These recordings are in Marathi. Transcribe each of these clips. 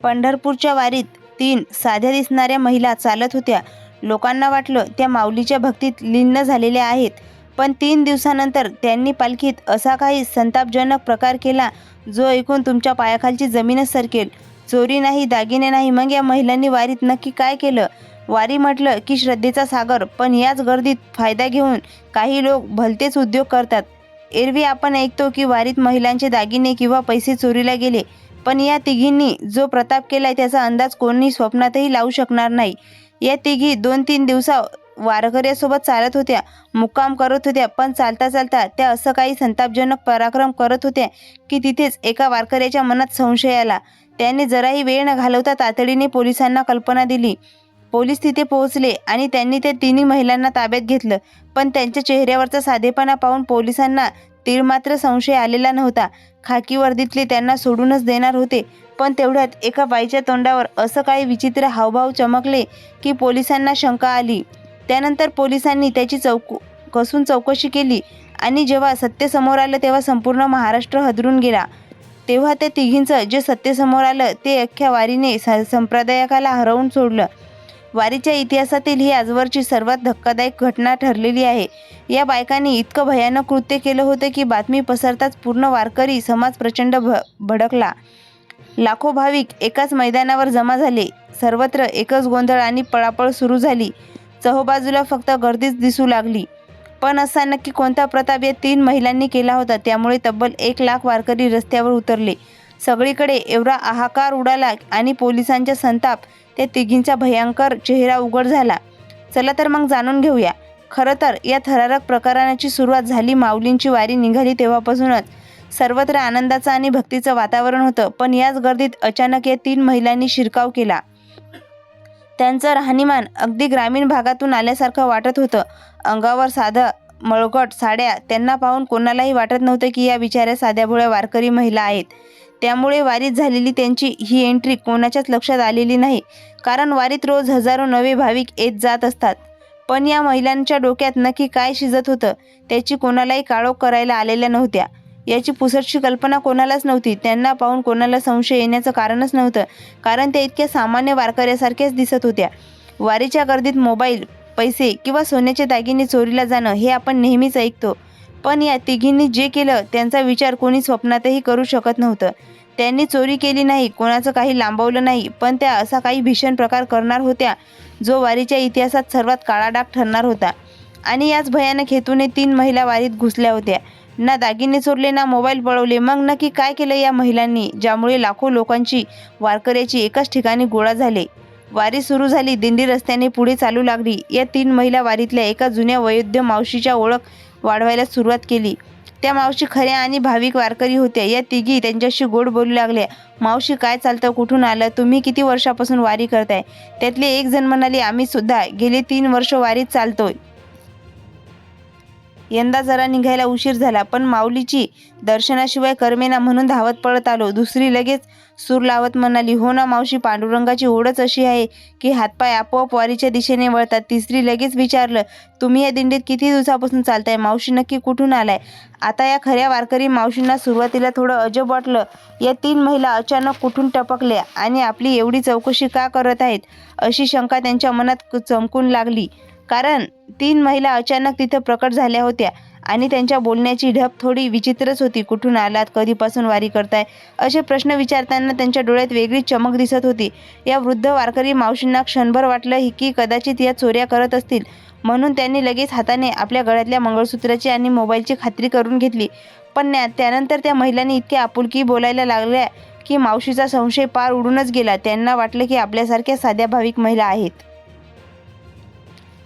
पंढरपूरच्या वारीत 3 साध्या दिसणाऱ्या महिला चालत होत्या. लोकांना वाटलं त्या माऊलीच्या भक्तीत लीन झालेल्या आहेत. पण 3 दिवसानंतर त्यांनी पालखीत असा काही संतापजनक प्रकार केला जो ऐकून तुमच्या पायाखालची जमीनच सरकेल. चोरी नाही, दागिने नाही. मग या महिलांनी वारीत नक्की काय केलं? वारी म्हटलं की श्रद्धेचा सागर, पण याच गर्दीत फायदा घेऊन काही लोक भलतेच उद्योग करतात. एरवी आपण ऐकतो की वारीत महिलांचे दागिने किंवा पैसे चोरीला गेले, पण या तिघींनी जो प्रताप केलाय त्याचा अंदाज कोणी स्वप्नातही लावू शकणार नाही. या तिघी 2-3 दिवसा वारकऱ्यासोबत चालत होत्या, मुक्काम करत होत्या, पण चालता चालता त्या असं काही संतापजनक पराक्रम करत होत्या की तिथेच एका वारकऱ्याच्या मनात संशय आला. त्याने जराही वेळ न घालवता तातडीने पोलिसांना कल्पना दिली. पोलीस तिथे पोहोचले आणि त्यांनी त्या तिन्ही महिलांना ताब्यात घेतलं. पण त्यांच्या चेहऱ्यावरचा साधेपणा पाहून पोलिसांना तीळमात्र संशय आलेला नव्हता. खाकी वर्दीतले त्यांना सोडूनच देणार होते, पण तेवढ्यात एका बाईच्या तोंडावर असं काही विचित्र हावभाव चमकले की पोलिसांना शंका आली. त्यानंतर पोलिसांनी त्याची कसून चौकशी केली आणि जेव्हा सत्य समोर आलं तेव्हा संपूर्ण महाराष्ट्र हादरून गेला. तेव्हा त्या तिघींचं जे सत्य समोर आलं ते अख्ख्या वारीने संप्रदायाला हरवून सोडलं. वारीच्या इतिहासातील ही आजवरची सर्वात धक्कादायक घटना ठरलेली आहे. या बायकांनी इतकं भयानक कृत्य केलं होतं की बातमी पसरताच पूर्ण वारकरी समाज प्रचंड भडकला. लाखो भाविक एकाच मैदानावर जमा झाले. सर्वत्र एकच गोंधळ आणि पळापळ सुरू झाली. चहूबाजूला फक्त गर्दीच दिसू लागली. पण असा नक्की कोणता प्रताप या 3 महिलांनी केला होता त्यामुळे तब्बल 1 लाख वारकरी रस्त्यावर उतरले. सगळीकडे एवढा हाहाकार उडाला आणि पोलिसांच्या संताप त्या तिघींचा भयंकर चेहरा उघड झाला. चला तर मग जाणून घेऊया. खरं तर या थरारक प्रकरणाची सुरुवात झाली माऊलींची वारी निघाली तेव्हापासूनच. सर्वत्र आनंदाचं आणि भक्तीचं वातावरण होतं, पण याच गर्दीत अचानक या 3 महिलांनी शिरकाव केला. त्यांचं राहणीमान अगदी ग्रामीण भागातून आल्यासारखं वाटत होतं. अंगावर साधं मळकट साड्या. त्यांना पाहून कोणालाही वाटत नव्हतं की या बिचाऱ्या साध्याभोळ्या वारकरी महिला आहेत. त्यामुळे वारीत झालेली त्यांची ही एंट्री कोणाच्याच लक्षात आलेली नाही, कारण वारीत रोज हजारो नवे भाविक येत जात असतात. पण या महिलांच्या डोक्यात नक्की काय शिजत होतं त्याची कोणालाही काळोख करायला आलेल्या नव्हत्या. याची पुसटशी कल्पना कोणालाच नव्हती. त्यांना पाहून कोणाला संशय येण्याचं कारणच नव्हतं, कारण त्या इतक्या सामान्य वारकऱ्यासारख्याच दिसत होत्या. वारीच्या गर्दीत मोबाईल, पैसे किंवा सोन्याचे दागिने चोरीला जाणं हे आपण नेहमीच ऐकतो, पण या तिघींनी जे केलं त्यांचा विचार कोणी स्वप्नातही करू शकत नव्हतं. त्यांनी चोरी केली नाही, कोणाचं काही लांबवलं नाही, पण त्या असा काही भीषण प्रकार करणार होत्या जो वारीच्या इतिहासात सर्वात काळा डाग ठरणार होता. आणि याच भयानक हेतूने 3 महिला वारीत घुसल्या होत्या. ना दागिने चोरले, ना मोबाईल पळवले. मग नक्की काय केलं या महिलांनी ज्यामुळे लाखो लोकांची, वारकऱ्याची एकाच ठिकाणी गोळा झाले? वारी सुरू झाली. दिंडी रस्त्याने पुढे चालू लागली. या 3 महिला वारीतल्या एका जुन्या वयोद्ध मावशीच्या ओळख वाढवायला सुरुवात केली. त्या मावशी खऱ्या आणि भाविक वारकरी होत्या. या तिघी त्यांच्याशी गोड बोलू लागल्या. मावशी, काय चालतं? कुठून आलं? तुम्ही किती वर्षापासून वारी करताय? त्यातले एक जण म्हणाले, आम्ही सुद्धा गेले 3 वर्ष वारीत चालतोय. यंदा जरा निघायला उशीर झाला, पण माऊलीची दर्शनाशिवाय करमेना म्हणून धावत पळत आलो. दुसरी लगेच सूर लावत म्हणाली, हो ना मावशी, पांडुरंगाची ओढच अशी आहे की हातपाय आपोआप वारीच्या दिशेने वळतात. तिसरी लगेच विचारलं, तुम्ही या दिंडीत किती दिवसापासून चालताय? मावशी, नक्की कुठून आलाय? आता या खऱ्या वारकरी मावशींना सुरुवातीला थोडं अजब वाटलं. या 3 महिला अचानक कुठून टपकल्या आणि आपली एवढी चौकशी का करत आहेत अशी शंका त्यांच्या मनात चमकून लागली. कारण 3 महिला अचानक तिथं प्रकट झाल्या होत्या आणि त्यांच्या बोलण्याची ढब थोडी विचित्रच होती. कुठून आलात? कधीपासून वारी करताय? असे प्रश्न विचारताना त्यांच्या डोळ्यात वेगळीच चमक दिसत होती. या वृद्ध वारकरी मावशींना क्षणभर वाटलं की कदाचित या चोऱ्या करत असतील, म्हणून त्यांनी लगेच हाताने आपल्या गळ्यातल्या मंगळसूत्राची आणि मोबाईलची खात्री करून घेतली. पण त्यानंतर त्या महिलांनी इतक्या आपुलकी बोलायला लागल्या की मावशीचा संशय पार उडूनच गेला. त्यांना वाटलं की आपल्यासारख्या साध्या भाविक महिला आहेत.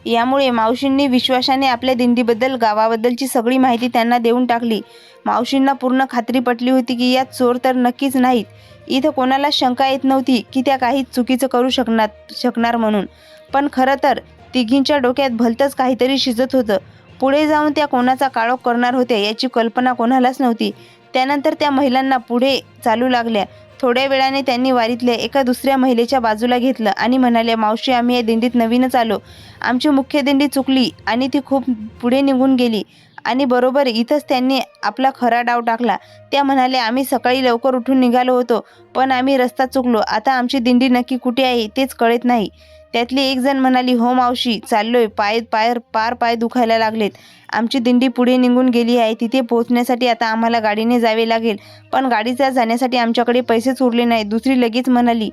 यामुळे मावशींनी विश्वासाने आपल्या दिंडीबद्दल, गावाबद्दलची सगळी माहिती त्यांना देऊन टाकली. मावशींना पूर्ण खात्री पटली होती की यात चोर तर नक्कीच नाहीत. इथं कोणाला शंका येत नव्हती की त्या काही चुकीचं करू शकणार म्हणून. पण खरं तर तिघींच्या डोक्यात भलतंच काहीतरी शिजत होतं. पुढे जाऊन त्या कोणाचा काळोख करणार होत्या याची कल्पना कोणालाच नव्हती. त्यानंतर त्या महिलांना पुढे चालू लागल्या. थोड्या वेळाने त्यांनी वारीतल्या एका दुसऱ्या महिलेच्या बाजूला घेतलं आणि म्हणाल्या, मावशी, आम्ही या दिंडीत नवीनच आलो. आमची मुख्य दिंडी चुकली आणि ती खूप पुढे निघून गेली. आणि बरोबर इथंच त्यांनी आपला खरा डाव टाकला. त्या म्हणाल्या, आम्ही सकाळी लवकर उठून निघालो होतो, पण आम्ही रस्ता चुकलो. आता आमची दिंडी नक्की कुठे आहे तेच कळत नाही. त्यातली एक जण म्हणाली, हो मावशी, चाललोय. पाय दुखायला लागलेत. आमची दिंडी पुढे निघून गेली आहे. तिथे पोहोचण्यासाठी आता आम्हाला गाडीने जावे लागेल, पण गाडीचा जाण्यासाठी आमच्याकडे पैसेच उरले नाही. दुसरी लगेच म्हणाली,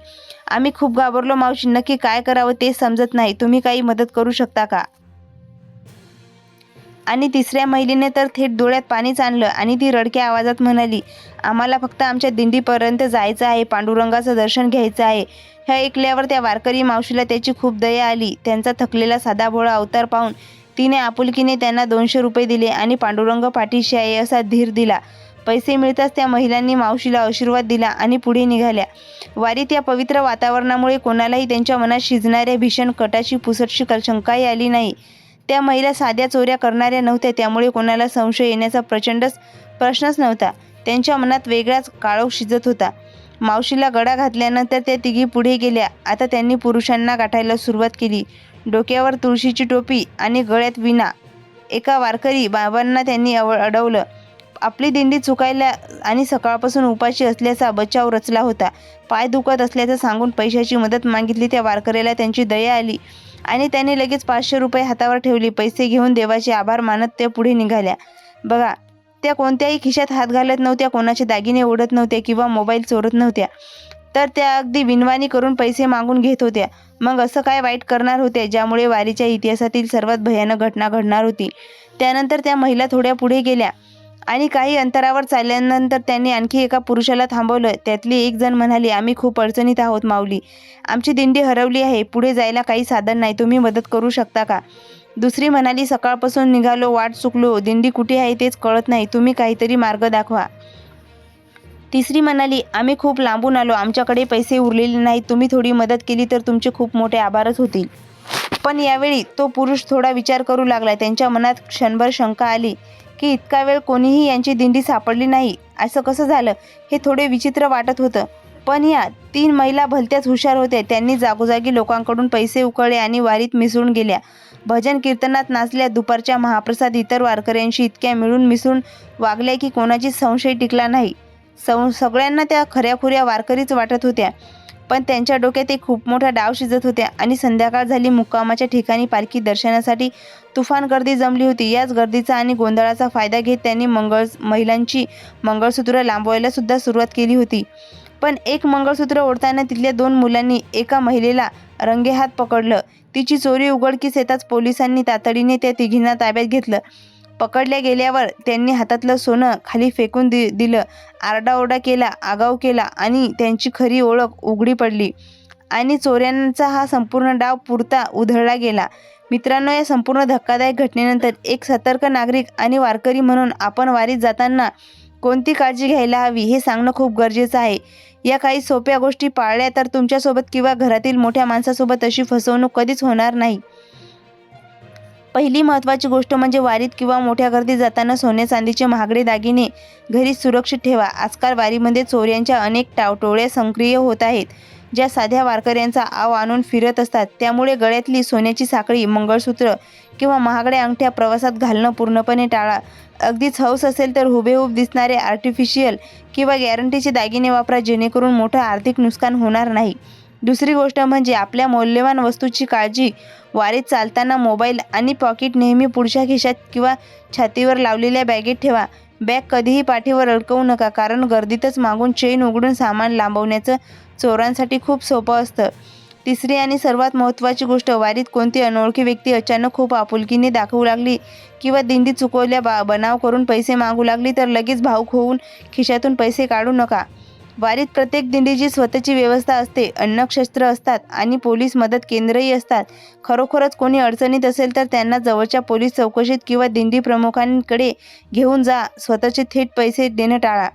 आम्ही खूप घाबरलो मावशी, नक्की काय करावं तेच समजत नाही. तुम्ही काही मदत करू शकता का? आणि तिसऱ्या महिलेने तर थेट डोळ्यात पाणीच आणलं आणि ती रडक्या आवाजात म्हणाली, आम्हाला फक्त आमच्या दिंडीपर्यंत जायचं आहे, पांडुरंगाचं दर्शन घ्यायचं आहे. हे ऐकल्यावर त्या वारकरी मावशीला त्याची खूप दया आली. त्यांचा थकलेला साधाभोळा अवतार पाहून तिने आपुलकीने त्यांना 200 रुपये दिले आणि पांडुरंग पाठीशी आहे असा धीर दिला. पैसे मिळताच त्या महिलांनी मावशीला आशीर्वाद दिला आणि पुढे निघाल्या. वारीत या पवित्र वातावरणामुळे कोणालाही त्यांच्या मनात शिजणाऱ्या भीषण कटाची पुसटशी शंकाही आली नाही. त्या महिला साध्या चोऱ्या करणाऱ्या नव्हत्या, त्यामुळे कोणाला संशय येण्याचा प्रश्नच नव्हता. त्यांच्या मनात वेगळाच काळोख शिजत होता. मावशीला गळा घातल्यानंतर त्या तिघी पुढे गेल्या. आता त्यांनी पुरुषांना गाठायला सुरुवात केली. डोक्यावर तुळशीची टोपी आणि गळ्यात विणा. एका वारकरी बाबांना त्यांनी अडवलं. आपली दिंडी चुकायला आणि सकाळपासून उपाशी असल्याचा बचाव रचला होता. पाय दुखत असल्याचं सांगून पैशाची मदत मागितली. त्या वारकऱ्याला त्यांची दया आली आणि त्याने लगेच 500 रुपये हातावर ठेवले. पैसे घेऊन देवाचे आभार मानत त्या पुढे निघाल्या. बघा, त्या कोणत्याही खिशात हात घालत नव्हत्या, कोणाचे दागिने ओढत नव्हत्या किंवा मोबाईल चोरत नव्हत्या. तर त्या अगदी विनवाणी करून पैसे मागून घेत होत्या. मग असं काय वाईट करणार होत्या ज्यामुळे वारीच्या इतिहासातील सर्वात भयानक घटना घडणार होती? त्यानंतर त्या महिला थोड्या पुढे गेल्या आणि काही अंतरावर चालल्यानंतर त्यांनी आणखी एका पुरुषाला थांबवलं. त्यातली एक जण म्हणाली, आम्ही खूप अडचणीत आहोत माऊली. आमची दिंडी हरवली आहे. पुढे जायला काही साधन नाही. तुम्ही मदत करू शकता का? दुसरी म्हणाली, सकाळपासून निघालो, वाट चुकलो. दिंडी कुठे आहे तेच कळत नाही. तुम्ही काहीतरी मार्ग दाखवा. तिसरी म्हणाली, आम्ही खूप लांबून आलो. आमच्याकडे पैसे उरलेले नाहीत. तुम्ही थोडी मदत केली तर तुमचे खूप मोठे आभारच होतील. पण यावेळी तो पुरुष थोडा विचार करू लागला. त्यांच्या मनात क्षणभर शंका आली की इतका वेळ कोणीही यांची दिंडी सापडली नाही. असं कसं झालं? हे थोडे विचित्र वाटत होतं. पण या 3 महिला भलत्याच हुशार होत्या. त्यांनी जागोजागी लोकांकडून पैसे उकळले आणि वारीत मिसळून गेल्या. भजन कीर्तनात नाचल्या. दुपारच्या महाप्रसाद इतर वारकऱ्यांशी इतक्या मिळून मिसळून वागल्या की कोणाची संशय टिकला नाही. सगळ्यांना त्या खऱ्याखुऱ्या वारकरीच वाटत होत्या. पण त्यांच्या डोक्यात एक खूप मोठा डाव शिजत होत्या. आणि संध्याकाळ झाली. मुक्कामाच्या ठिकाणी पालखी दर्शनासाठी तुफान गर्दी जमली होती. याच गर्दीचा आणि गोंधळाचा फायदा घेत त्यांनी महिलांची मंगळसूत्र लांबवायला सुद्धा सुरुवात केली होती. पण एक मंगळसूत्र ओढताना तिथल्या 2 मुलांनी एका महिलेला रंगेहात पकडलं. तिची चोरी उघडकीस येताच पोलिसांनी तातडीने त्या तिघींना ताब्यात घेतलं. पकडल्या गेल्यावर त्यांनी हातातलं सोनं खाली फेकून दिलं. आरडाओरडा केला, आगाऊ केला आणि त्यांची खरी ओळख उघडी पडली आणि चोऱ्यांचा हा संपूर्ण डाव पुरता उधळला गेला. मित्रांनो, या संपूर्ण धक्कादायक घटनेनंतर एक सतर्क नागरिक आणि वारकरी म्हणून आपण वारीत जाताना कोणती काळजी घ्यायला हवी हे सांगणं खूप गरजेचं आहे. या काही सोप्या गोष्टी पाळल्या तर तुमच्यासोबत किंवा घरातील मोठ्या माणसासोबत अशी फसवणूक कधीच होणार नाही. पहिली महत्त्वाची गोष्ट म्हणजे वारीत किंवा मोठ्या गर्दीत जाताना सोने चांदीचे महागडे दागिने घरी सुरक्षित ठेवा. आजकाल वारीमध्ये चोऱ्यांच्या अनेक टोळ्या सक्रिय होत आहेत, ज्या साध्या वारकऱ्यांचा आव आणून फिरत असतात. त्यामुळे गळ्यातली सोन्याची साखळी, मंगळसूत्र किंवा महागड्या अंगठ्या प्रवासात घालणं पूर्णपणे टाळा. अगदीच हौस असेल तर हुबेहूब दिसणारे आर्टिफिशियल किंवा गॅरंटीचे दागिने वापरा, जेणेकरून मोठं आर्थिक नुकसान होणार नाही. दुसरी गोष्ट म्हणजे आपल्या मौल्यवान वस्तूची काळजी. वारीत चालताना मोबाईल आणि पॉकेट नेहमी पुढच्या खिशात किंवा छातीवर लावलेल्या बॅगेत ठेवा. बॅग कधीही पाठीवर अडकवू नका, कारण गर्दीतच मागून चेन उघडून सामान लांबवण्याचं चोरांसाठी खूप सोपं असतं. तिसरी आणि सर्वात महत्त्वाची गोष्ट, वारीत कोणती अनोळखी व्यक्ती अचानक खूप आपुलकीने दाखवू लागली किंवा दिंडी चुकवल्या बनाव करून पैसे मागू लागली तर लगेच भावूक होऊन खिशातून पैसे काढू नका. वारीत प्रत्येक दिंडीची स्वतःची व्यवस्था असते. अन्नक्षेत्र असतात आणि पोलीस मदत केंद्रही असतात. खरोखरच कोणी अडचणीत असेल तर त्यांना जवळच्या पोलीस चौकशीत किंवा दिंडी प्रमुखांकडे घेऊन जा. स्वतःचे थेट पैसे देणं टाळा.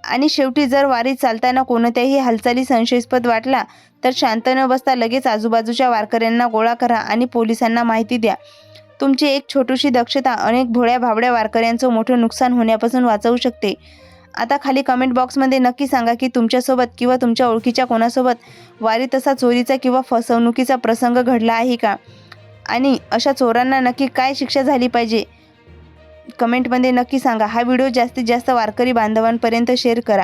आणि शेवटी, जर वारीत चालताना कोणत्याही हालचाली संशयास्पद वाटला तर शांत न बसता लगेच आजूबाजूच्या वारकऱ्यांना गोळा करा आणि पोलिसांना माहिती द्या. तुमची एक छोटीशी दक्षता अनेक भोळ्या भाबड्या वारकऱ्यांचं मोठं नुकसान होण्यापासून वाचवू शकते. आता खाली कमेंट बॉक्समध्ये नक्की सांगा की तुमच्यासोबत किंवा तुमच्या ओळखीच्या कोणासोबत वारीत असा चोरीचा किंवा फसवणुकीचा प्रसंग घडला आहे का? आणि अशा चोरांना नक्की काय शिक्षा झाली पाहिजे? कमेंटमध्ये नक्की सांगा. हा व्हिडिओ जास्तीत जास्त वारकरी बांधवांपर्यंत शेअर करा.